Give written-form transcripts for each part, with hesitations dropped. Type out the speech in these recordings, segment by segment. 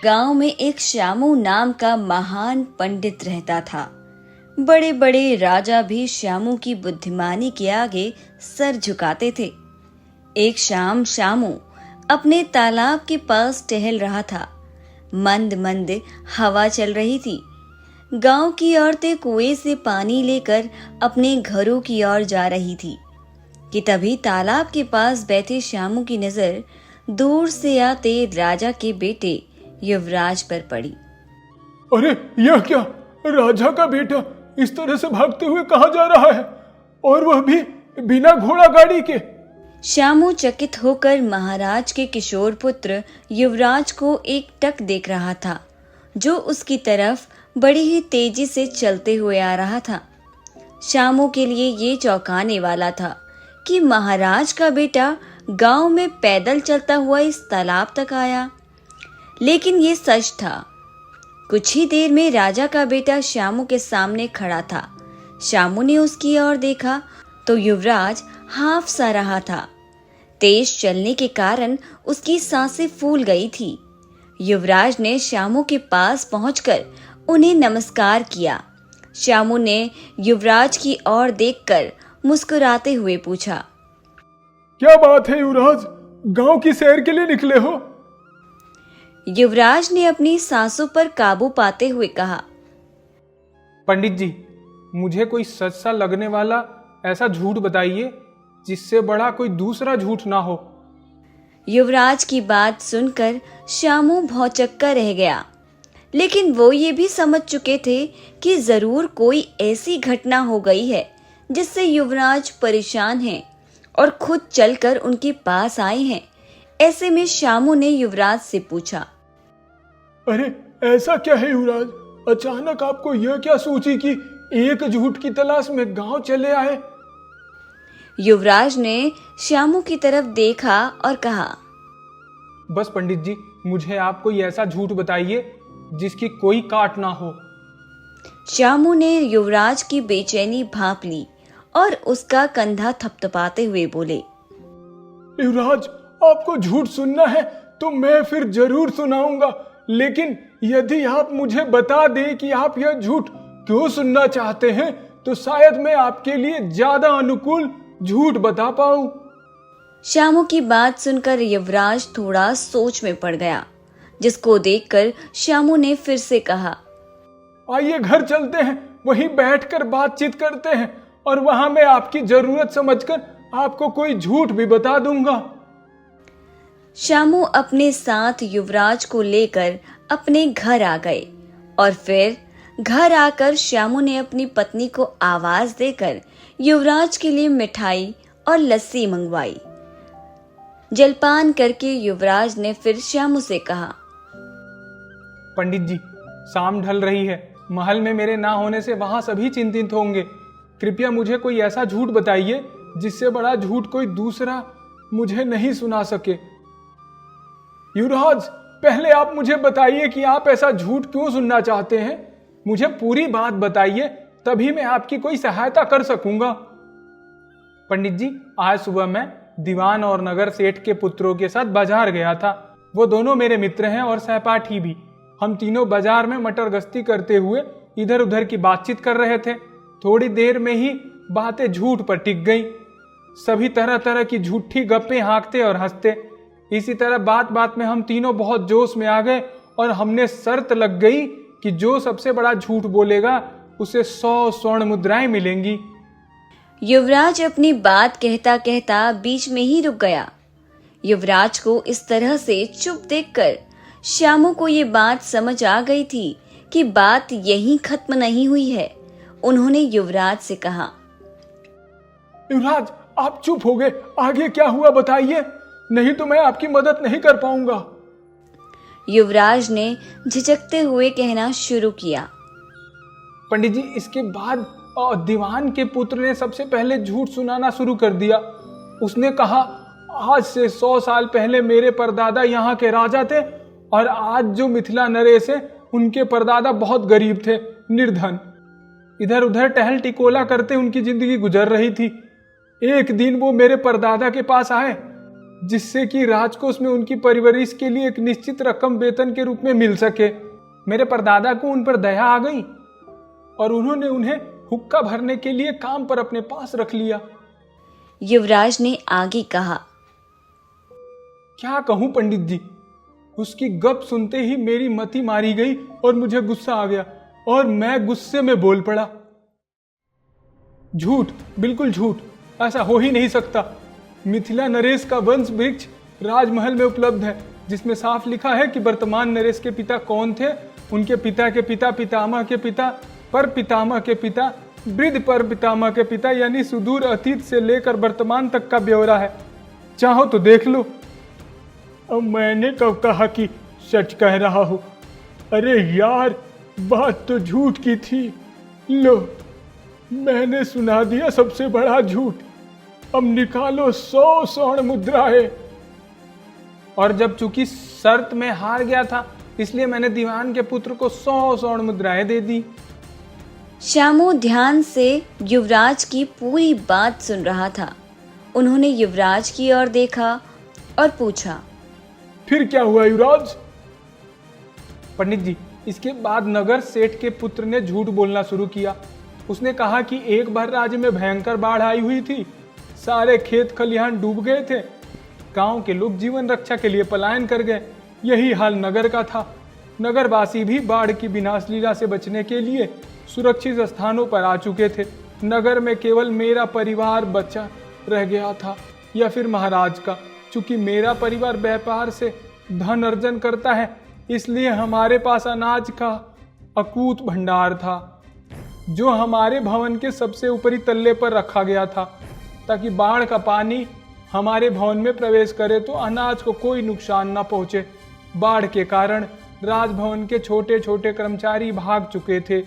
गांव में एक श्यामू नाम का महान पंडित रहता था। बड़े बड़े राजा भी श्यामू की बुद्धिमानी के आगे सर झुकाते थे। एक शाम श्यामू अपने तालाब के पास टहल रहा था। मंद मंद हवा चल रही थी। गांव की औरतें कुएं से पानी लेकर अपने घरों की ओर जा रही थी कि तभी तालाब के पास बैठे श्यामू की नजर दूर से आते राजा के बेटे युवराज पर पड़ी। अरे यह क्या, राजा का बेटा इस तरह से भागते हुए कहाँ जा रहा है, और वह भी बिना घोड़ा गाड़ी के। श्यामू चकित होकर महाराज के किशोर पुत्र युवराज को एक टक देख रहा था, जो उसकी तरफ बड़ी ही तेजी से चलते हुए आ रहा था। श्यामू के लिए ये चौंकाने वाला था कि महाराज का बेटा गांव में पैदल चलता हुआ इस तालाब तक आया, लेकिन ये सच था। कुछ ही देर में राजा का बेटा श्यामू के सामने खड़ा था। श्यामू ने उसकी ओर देखा तो युवराज हाफ सा रहा था। तेज चलने के कारण उसकी सांसें फूल गई थी। युवराज ने श्यामू के पास पहुंचकर उन्हें नमस्कार किया। श्यामू ने युवराज की ओर देखकर मुस्कुराते हुए पूछा, क्या बात है युवराज, गांव की सैर के लिए निकले हो? युवराज ने अपनी सांसों पर काबू पाते हुए कहा, पंडित जी, मुझे कोई सच सा लगने वाला ऐसा झूठ बताइए जिससे बड़ा कोई दूसरा झूठ ना हो। युवराज की बात सुनकर श्यामू भौचक्का रह गया, लेकिन वो ये भी समझ चुके थे कि जरूर कोई ऐसी घटना हो गई है जिससे युवराज परेशान हैं और खुद चलकर उनके पास आए हैं। ऐसे में श्यामू ने युवराज से पूछा, अरे ऐसा क्या है युवराज, अचानक आपको यह क्या सूझी कि एक झूठ की तलाश में गांव चले आए? युवराज ने श्यामू की तरफ देखा और कहा, बस पंडित जी, मुझे आप कोई ऐसा झूठ बताइए जिसकी कोई काट ना हो। श्यामू ने युवराज की बेचैनी भांप ली और उसका कंधा थपथपाते हुए बोले, युवराज, आपको झूठ सुनना है तो मैं फिर जरूर सुनाऊंगा, लेकिन यदि आप मुझे बता दें कि आप यह झूठ क्यों सुनना चाहते हैं तो शायद मैं आपके लिए ज्यादा अनुकूल झूठ बता पाऊं। श्यामू की बात सुनकर युवराज थोड़ा सोच में पड़ गया, जिसको देखकर श्यामू ने फिर से कहा, आइए घर चलते हैं, वहीं बैठकर बातचीत करते हैं और वहां मैं आपकी जरूरत समझकर आपको कोई झूठ भी बता दूंगा। श्यामू अपने साथ युवराज को लेकर अपने घर आ गए और फिर घर आकर श्यामू ने अपनी पत्नी को आवाज देकर युवराज के लिए मिठाई और लस्सी मंगवाई। जलपान करके युवराज ने फिर श्यामू से कहा, पंडित जी, शाम ढल रही है, महल में मेरे ना होने से वहां सभी चिंतित होंगे। कृपया मुझे कोई ऐसा झूठ बताइए जिससे बड़ा झूठ कोई दूसरा मुझे नहीं सुना सके। युवराज, पहले आप मुझे बताइए कि आप ऐसा झूठ क्यों सुनना चाहते हैं। मुझे पूरी बात बताइए, तभी मैं आपकी कोई सहायता कर सकूंगा। पंडित जी, आज सुबह मैं दीवान और नगर सेठ के पुत्रों के साथ बाजार गया था। वो दोनों मेरे मित्र हैं और सहपाठी भी। हम तीनों बाजार में मटर गश्ती करते हुए इधर उधर की बातचीत कर रहे थे। थोड़ी देर में ही बातें झूठ पर टिक गई। सभी तरह तरह की झूठी गप्पें हाँकते और हंसते। इसी तरह बात बात में हम तीनों बहुत जोश में आ गए और हमने शर्त लग गई कि जो सबसे बड़ा झूठ बोलेगा उसे 100 स्वर्ण मुद्राएं मिलेंगी। युवराज अपनी बात कहता कहता बीच में ही रुक गया। युवराज को इस तरह से चुप देखकर श्यामू को ये बात समझ आ गई थी कि बात यहीं खत्म नहीं हुई है। उन्होंने युवराज से कहा, युवराज, आप चुप हो गए, आगे क्या हुआ बताइए, नहीं तो मैं आपकी मदद नहीं कर पाऊंगा। युवराज ने झिझकते हुए कहना शुरू किया, पंडित जी, इसके बाद दीवान के पुत्र ने सबसे पहले झूठ सुनाना शुरू कर दिया। उसने कहा, आज से 100 साल पहले मेरे परदादा यहाँ के राजा थे और आज जो मिथिला नरेश है उनके परदादा बहुत गरीब थे, निर्धन। इधर उधर टहल टिकोला करते उनकी जिंदगी गुजर रही थी। एक दिन वो मेरे परदादा के पास आए, जिससे कि राजकोष में उनकी परवरिश के लिए एक निश्चित रकम वेतन के रूप में मिल सके। मेरे परदादा को उन पर दया आ गई और उन्होंने उन्हें हुक्का भरने के लिए काम पर अपने पास रख लिया। युवराज ने आगे कहा, क्या कहूं पंडित जी, उसकी गप सुनते ही मेरी मति मारी गई और मुझे गुस्सा आ गया और मैं गुस्से में बोल पड़ा, झूठ, बिल्कुल झूठ, ऐसा हो ही नहीं सकता। मिथिला नरेश का वंश वृक्ष राजमहल में उपलब्ध है, जिसमें साफ लिखा है कि वर्तमान नरेश के पिता कौन थे, उनके पिता के पिता, पितामह के पिता, पर पितामह के पिता, वृद्ध पर पितामह के पिता, यानी सुदूर अतीत से लेकर वर्तमान तक का ब्यौरा है। चाहो तो देख लो। अब मैंने कब कहा कि सच कह रहा हूं? अरे यार, बात तो झूठ की थी। लो, मैंने सुना दिया सबसे बड़ा झूठ। अब निकालो 100 स्वर्ण मुद्राएं। और जब चूंकि शर्त में हार गया था, इसलिए मैंने दीवान के पुत्र को 100 स्वर्ण मुद्राएं दे दी। श्यामू ध्यान से युवराज की पूरी बात सुन रहा था। उन्होंने युवराज की ओर देखा और पूछा, फिर क्या हुआ युवराज? पंडित जी, इसके बाद नगर सेठ के पुत्र ने झूठ बोलना शुरू किया। उसने कहा कि एक बार राज्य में भयंकर बाढ़ आई हुई थी, सारे खेत खलिहान डूब गए थे, गांव के लोग जीवन रक्षा के लिए पलायन कर गए। यही हाल नगर का था। नगरवासी भी बाढ़ की विनाश लीला से बचने के लिए सुरक्षित स्थानों पर आ चुके थे। नगर में केवल मेरा परिवार बचा रह गया था, या फिर महाराज का। चूंकि मेरा परिवार व्यापार से धन अर्जन करता है, इसलिए हमारे पास अनाज का अकूत भंडार था, जो हमारे भवन के सबसे ऊपरी तल्ले पर रखा गया था, ताकि बाढ़ का पानी हमारे भवन में प्रवेश करे तो अनाज को कोई नुकसान न पहुंचे। बाढ़ के कारण राजभवन के छोटे छोटे कर्मचारी भाग चुके थे।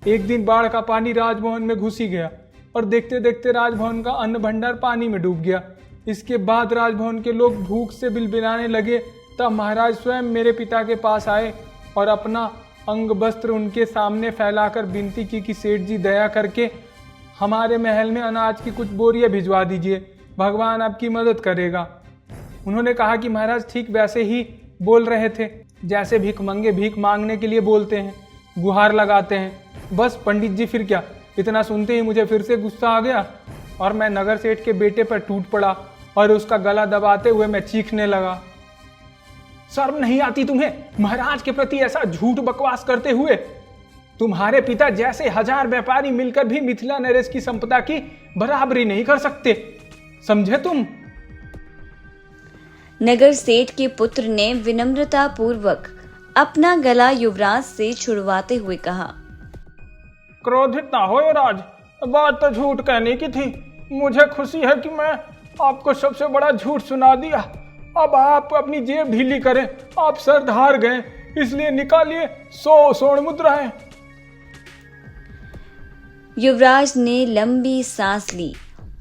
एक दिन बाढ़ का पानी राजभवन में घुसी गया और देखते देखते राजभवन का अन्न भंडार पानी में डूब गया। इसके बाद राजभवन के लोग भूख से बिलबिलाने लगे। तब महाराज स्वयं मेरे पिता के पास आए और अपना अंग वस्त्र उनके सामने फैलाकर विनती की कि सेठ जी दया करके हमारे महल में अनाज की कुछ बोरियां भिजवा दीजिए, भगवान आपकी मदद करेगा। उन्होंने कहा कि महाराज ठीक वैसे ही बोल रहे थे जैसे भिखमंगे भीख मांगने के लिए बोलते हैं, गुहार लगाते हैं। बस पंडित जी, फिर क्या, इतना सुनते ही मुझे फिर से गुस्सा आ गया और मैं नगर सेठ के बेटे पर टूट पड़ा और उसका गला दबाते हुए मैं चीखने लगा, शर्म नहीं आती तुम्हें महाराज के प्रति ऐसा झूठ बकवास करते हुए? तुम्हारे पिता जैसे 1000 व्यापारी मिलकर भी मिथिला नरेश की संपदा की बराबरी नहीं कर सकते, समझे तुम? नगर सेठ के पुत्र ने विनम्रता पूर्वक अपना गला युवराज से छुड़वाते हुए कहा, क्रोधित ना हो युवराज, बात तो झूठ कहने की थी। मुझे खुशी है कि मैं आपको सबसे बड़ा झूठ सुना दिया। अब आप अपनी जेब ढीली करें, आप शर्त हार गए, इसलिए निकालिए 100 स्वर्ण मुद्राएं। युवराज ने लंबी सांस ली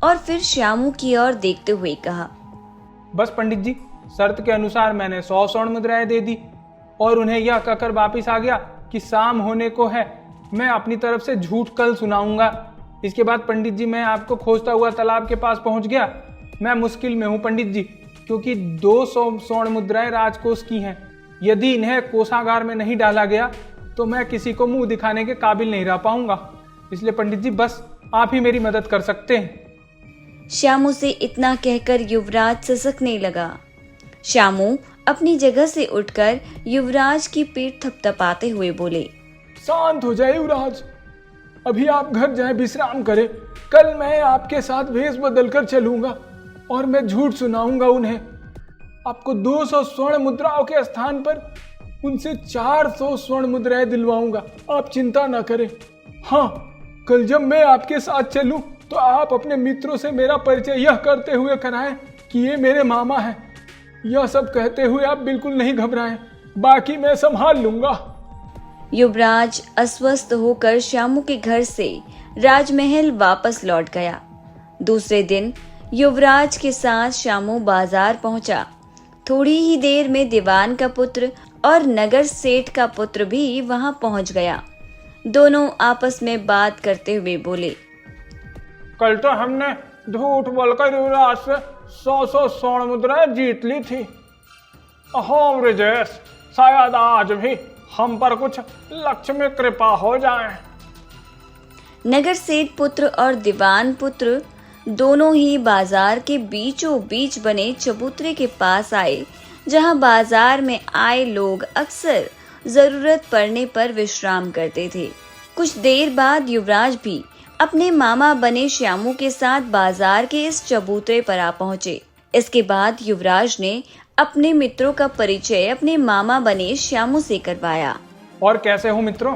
और फिर श्यामू की ओर देखते हुए कहा, बस पंडित जी, शर्त के अनुसार मैंने 100 स्वर्ण मुद्राएं दे दी और उन्हें यह कहकर वापिस आ गया कि शाम होने को है, मैं अपनी तरफ से झूठ कल सुनाऊंगा। इसके बाद पंडित जी मैं आपको खोजता हुआ तालाब के पास पहुंच गया। मैं मुश्किल में हूं पंडित जी, क्योंकि 200 स्वर्ण मुद्राएं राजकोष की हैं। यदि इन्हें कोषागार में नहीं डाला गया तो मैं किसी को मुंह दिखाने के काबिल नहीं रह पाऊंगा। इसलिए पंडित जी बस आप ही मेरी मदद कर सकते हैं। श्यामू से इतना कहकर युवराज ससकने लगा। श्यामू अपनी जगह से उठकर युवराज की पीठ थपथपाते हुए बोले, शांत हो जाए युवराज, अभी आप घर जाएं, विश्राम करें। कल मैं आपके साथ वेश बदलकर चलूंगा और मैं झूठ सुनाऊंगा उन्हें। आपको 200 स्वर्ण मुद्राओं के स्थान पर उनसे 400 स्वर्ण मुद्राएं दिलवाऊंगा, आप चिंता ना करें। हाँ, कल जब मैं आपके साथ चलूं तो आप अपने मित्रों से मेरा परिचय यह करते हुए कराएं कि ये मेरे मामा हैं। यह सब कहते हुए आप बिल्कुल नहीं घबराएं, बाकी मैं संभाल लूंगा। युवराज अस्वस्थ होकर श्यामू के घर से राजमहल वापस लौट गया। दूसरे दिन युवराज के साथ श्यामू बाजार पहुंचा। थोड़ी ही देर में दीवान का पुत्र और नगर सेठ का पुत्र भी वहां पहुंच गया। दोनों आपस में बात करते हुए बोले, कल तो हमने झूठ बोलकर युवराज से 100 स्वर्ण मुद्राएं जीत ली थी। अहो ब्रजेश, शायद आज भी हम पर कुछ लक्ष्मी कृपा हो जाए। नगर सेठ पुत्र और दीवान पुत्र दोनों ही बाजार के बीचों बीच बने चबूतरे के पास आए, जहां बाजार में आए लोग अक्सर जरूरत पड़ने पर विश्राम करते थे। कुछ देर बाद युवराज भी अपने मामा बने श्यामू के साथ बाजार के इस चबूतरे पर आ पहुंचे। इसके बाद युवराज ने अपने मित्रों का परिचय अपने मामा बने श्यामू से करवाया। और कैसे हो मित्रों,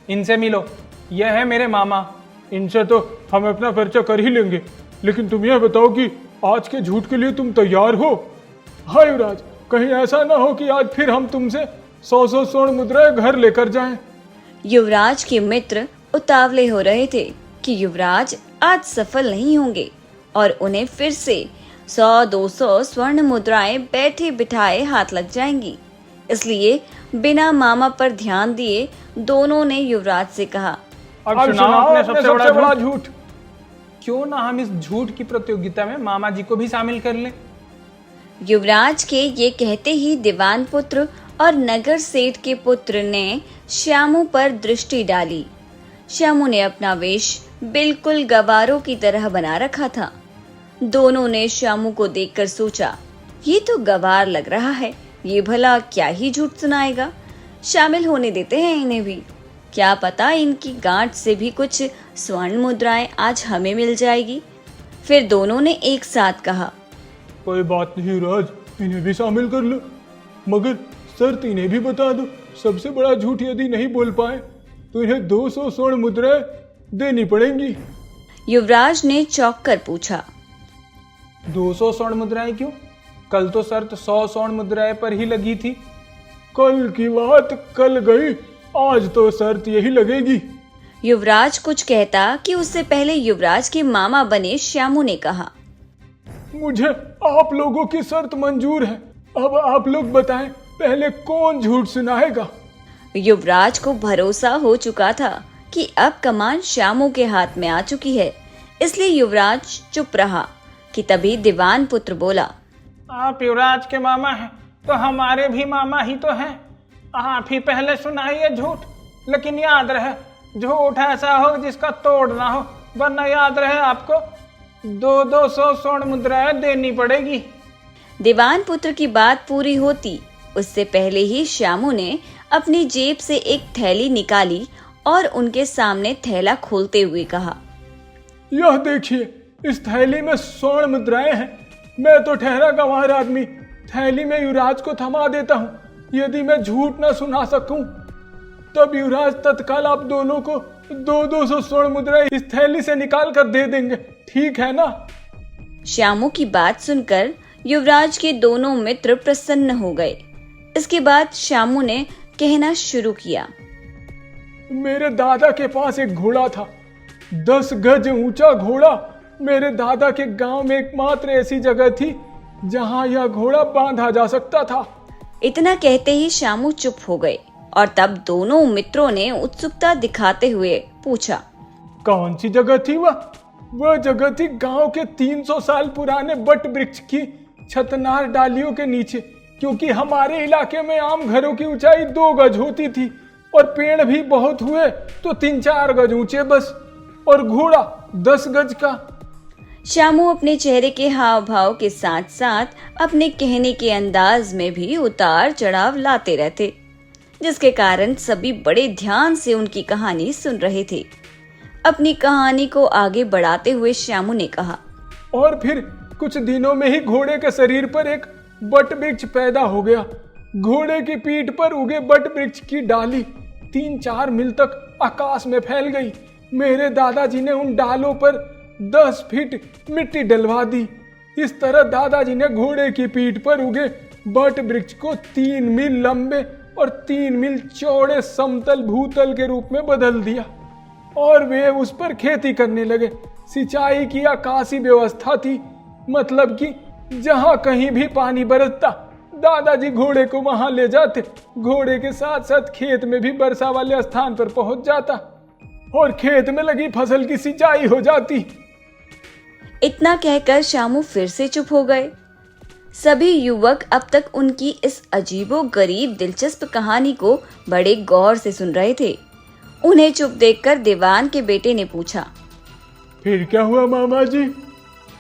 इनसे मिलो, यह है मेरे मामा। इनसे तो हम अपना परिचय कर ही लेंगे, लेकिन तुम यह बताओ कि आज के झूठ के लिए तुम तैयार हो? हाँ युवराज, कहीं ऐसा ना हो कि आज फिर हम तुमसे 100 स्वर्ण मुद्राएं घर लेकर जाएं। युवराज के मित्र उतावले हो रहे थे कि युवराज आज सफल नहीं होंगे और उन्हें फिर से 100-200 स्वर्ण मुद्राएं बैठे बिठाए हाथ लग जाएंगी। इसलिए बिना मामा पर ध्यान दिए दोनों ने युवराज से कहा, अब सुनाओ अपने सबसे बड़ा झूठ। क्यों ना हम इस झूठ की प्रतियोगिता में मामा जी को भी शामिल कर लें। युवराज के ये कहते ही दीवान पुत्र और नगर सेठ के पुत्र ने श्यामू पर दृष्टि डाली। श्यामू ने अपना वेश बिल्कुल गवारों की तरह बना रखा था। दोनों ने श्यामू को देखकर सोचा, ये तो गवार लग रहा है, ये भला क्या ही झूठ सुनाएगा। शामिल होने देते हैं इन्हें भी, क्या पता इनकी गांठ से भी कुछ स्वर्ण मुद्राएं आज हमें मिल जाएगी। फिर दोनों ने एक साथ कहा, कोई बात नहीं राज, इन्हें भी शामिल कर लो, मगर शर्त इन्हें भी बता दो, सबसे बड़ा झूठ यदि नहीं बोल पाए तो इन्हें 200 स्वर्ण मुद्राएं देनी पड़ेंगी। युवराज ने चौंक कर पूछा, 200 स्वर्ण मुद्राएं क्यों? कल तो शर्त 100 स्वर्ण मुद्राएं पर ही लगी थी। कल की बात कल गई, आज तो शर्त यही लगेगी। युवराज कुछ कहता कि उससे पहले युवराज के मामा बने श्यामू ने कहा, मुझे आप लोगों की शर्त मंजूर है। अब आप लोग बताएं, पहले कौन झूठ सुनाएगा? युवराज को भरोसा हो चुका था कि अब कमान श्यामू के हाथ में आ चुकी है, इसलिए युवराज चुप रहा कि तभी दीवान पुत्र बोला, आप युवराज के मामा हैं तो हमारे भी मामा ही तो हैं। आप ही पहले सुनाइए झूठ, लेकिन याद रहे झूठ ऐसा हो जिसका तोड़ ना हो, वरना याद रहे आपको 200 स्वर्ण मुद्राएं देनी पड़ेगी। दीवान पुत्र की बात पूरी होती उससे पहले ही श्यामू ने अपनी जेब से एक थैली निकाली और उनके सामने थैला खोलते हुए कहा, यह देखिए, इस थैली में स्वर्ण मुद्राएं हैं। मैं तो ठहरा गंवार आदमी, थैली में युवराज को थमा देता हूँ। यदि मैं झूठ न सुना सकूं, तब युवराज तत्काल आप दोनों को 200 स्वर्ण मुद्राएं इस थैली से निकाल कर दे देंगे, ठीक है ना? श्यामू की बात सुनकर युवराज के दोनों मित्र प्रसन्न हो गए। इसके बाद श्यामू ने कहना शुरू किया, मेरे दादा के पास एक घोड़ा था, 10 गज ऊंचा घोड़ा। मेरे दादा के गांव में एकमात्र ऐसी जगह थी जहां यह घोड़ा बांधा जा सकता था। इतना कहते ही श्यामू चुप हो गए और तब दोनों मित्रों ने उत्सुकता दिखाते हुए पूछा, कौन सी जगह थी वह? वह जगह थी गांव के 300 साल पुराने बट वृक्ष की छतनार डालियों के नीचे, क्योंकि हमारे इलाके में आम घरों की ऊंचाई 2 गज होती थी और पेड़ भी बहुत हुए तो 3-4 गज ऊंचे बस, और घोड़ा 10 गज का। श्यामू अपने चेहरे के हाव भाव के साथ साथ अपने कहने के अंदाज में भी उतार चढ़ाव लाते रहते, जिसके कारण सभी बड़े ध्यान से उनकी कहानी सुन रहे थे। अपनी कहानी को आगे बढ़ाते हुए श्यामू ने कहा, और फिर कुछ दिनों में ही घोड़े के शरीर पर एक बट वृक्ष पैदा हो गया। घोड़े की पीठ पर उगे बट वृक्ष की डाली 3-4 मील तक आकाश में फैल गई। मेरे दादाजी ने उन डालों पर 10 फीट मिट्टी डलवा दी। इस तरह दादाजी ने घोड़े की पीठ पर उगे बट वृक्ष को 3 मील लंबे और 3 मील चौड़े समतल भूतल के रूप में बदल दिया और वे उस पर खेती करने लगे। सिंचाई की आकाशी व्यवस्था थी, मतलब कि जहां कहीं भी पानी बरसता दादाजी घोड़े को वहां ले जाते। घोड़े के साथ साथ खेत में भी वर्षा वाले स्थान पर पहुंच जाता और खेत में लगी फसल की सिंचाई हो जाती। इतना कहकर श्यामू फिर से चुप हो गए। सभी युवक अब तक उनकी इस अजीबोगरीब दिलचस्प कहानी को बड़े गौर से सुन रहे थे। उन्हें चुप देखकर दीवान के बेटे ने पूछा, फिर क्या हुआ मामा जी?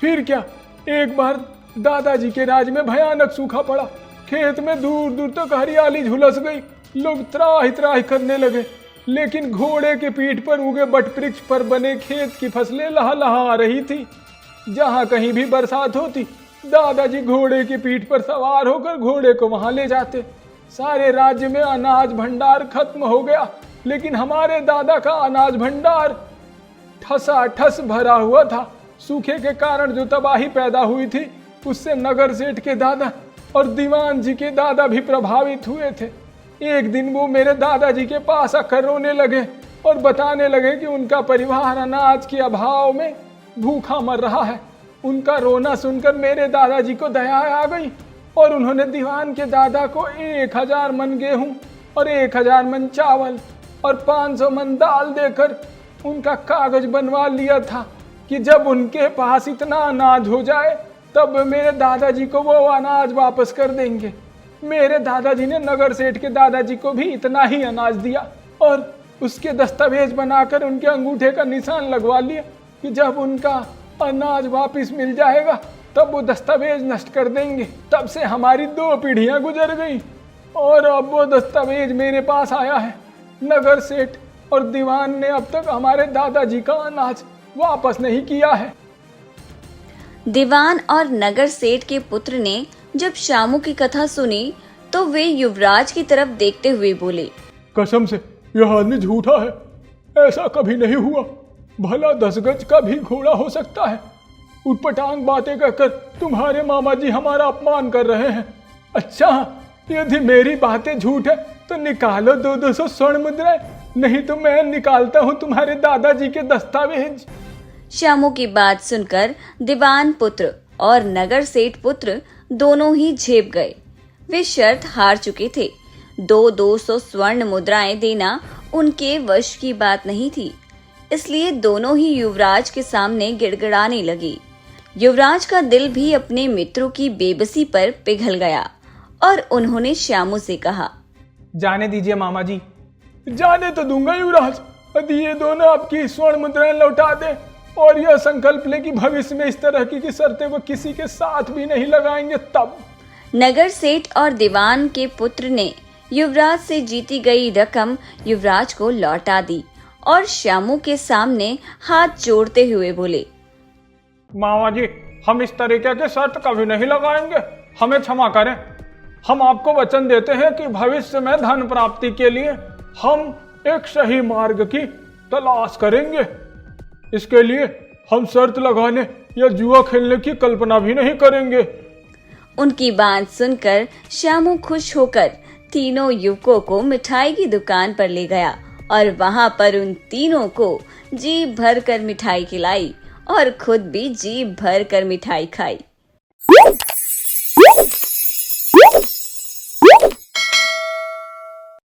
फिर क्या? एक बार दादाजी के राज में भयानक सूखा पड़ा। खेत में दूर दूर तक हरियाली झुलस गई। लोग त्राहि त्राहि करने लगे, लेकिन घोड़े के पीठ पर उगे बट वृक्ष पर बने खेत की फसलें लहलहा रही थी। जहां कहीं भी बरसात होती, दादाजी घोड़े की पीठ पर सवार होकर घोड़े को वहां ले जाते। सारे राज्य में अनाज भंडार खत्म हो गया, लेकिन हमारे दादा का अनाज भंडार ठसाठस भरा हुआ था। सूखे के कारण जो तबाही पैदा हुई थी, उससे नगर सेठ के दादा और दीवान जी के दादा भी प्रभावित हुए थे। एक दिन वो मेरे दादाजी के पास आकर रोने लगे और बताने लगे कि उनका परिवार अनाज के अभाव में भूखा मर रहा है। उनका रोना सुनकर मेरे दादाजी को दया आ गई और उन्होंने दीवान के दादा को 1000 मन गेहूं और 1000 मन चावल और 500 मन दाल देकर उनका कागज बनवा लिया था कि जब उनके पास इतना अनाज हो जाए तब मेरे दादाजी को वो अनाज वापस कर देंगे। मेरे दादाजी ने नगर सेठ के दादाजी को भी इतना ही अनाज दिया और उसके दस्तावेज बनाकर उनके अंगूठे का निशान लगवा लिया कि जब उनका अनाज वापस मिल जाएगा तब वो दस्तावेज नष्ट कर देंगे। तब से हमारी 2 पीढ़ियां गुजर गई और अब वो दस्तावेज मेरे पास आया है। नगर सेठ और दीवान ने अब तक हमारे दादाजी का अनाज वापस नहीं किया है। दीवान और नगर सेठ के पुत्र ने जब श्यामू की कथा सुनी तो वे युवराज की तरफ देखते हुए बोले, कसम से यह आदमी झूठा है। ऐसा कभी नहीं हुआ। भला 10 गज का भी घोड़ा हो सकता है। उटपटांग बातें कहकर तुम्हारे मामा जी हमारा अपमान कर रहे हैं। अच्छा, यदि मेरी बातें झूठ है तो निकालो 200 स्वर्ण मुद्राएं, नहीं तो मैं निकालता हूँ तुम्हारे दादाजी के दस्तावेज। श्यामू की बात सुनकर दीवान पुत्र और नगर सेठ पुत्र दोनों ही झेप गए। वे शर्त हार चुके थे। 200 स्वर्ण मुद्राएं देना उनके वश की बात नहीं थी, इसलिए दोनों ही युवराज के सामने गिड़गिड़ाने लगे। युवराज का दिल भी अपने मित्रों की बेबसी पर पिघल गया और उन्होंने श्यामू से कहा, जाने दीजिए मामा जी। जाने तो दूंगा युवराज, यदि ये दोनों आपकी स्वर्ण मुद्राएं लौटा दे और यह संकल्प ले कि भविष्य में इस तरह की शर्तें वो किसी के साथ भी नहीं लगाएंगे तब। नगर सेठ और दीवान के पुत्र ने युवराज से जीती गई रकम युवराज को लौटा दी और श्यामू के सामने हाथ जोड़ते हुए बोले, मामा जी, हम इस तरीके के शर्त कभी नहीं लगाएंगे। हमें क्षमा करें। हम आपको वचन देते हैं कि भविष्य में धन प्राप्ति के लिए हम एक सही मार्ग की तलाश करेंगे। इसके लिए हम शर्त लगाने या जुआ खेलने की कल्पना भी नहीं करेंगे। उनकी बात सुनकर श्यामू खुश होकर तीनों युवकों को मिठाई की दुकान पर ले गया और वहां पर उन तीनों को जी भर कर मिठाई खिलाई और खुद भी जी भर कर मिठाई खाई।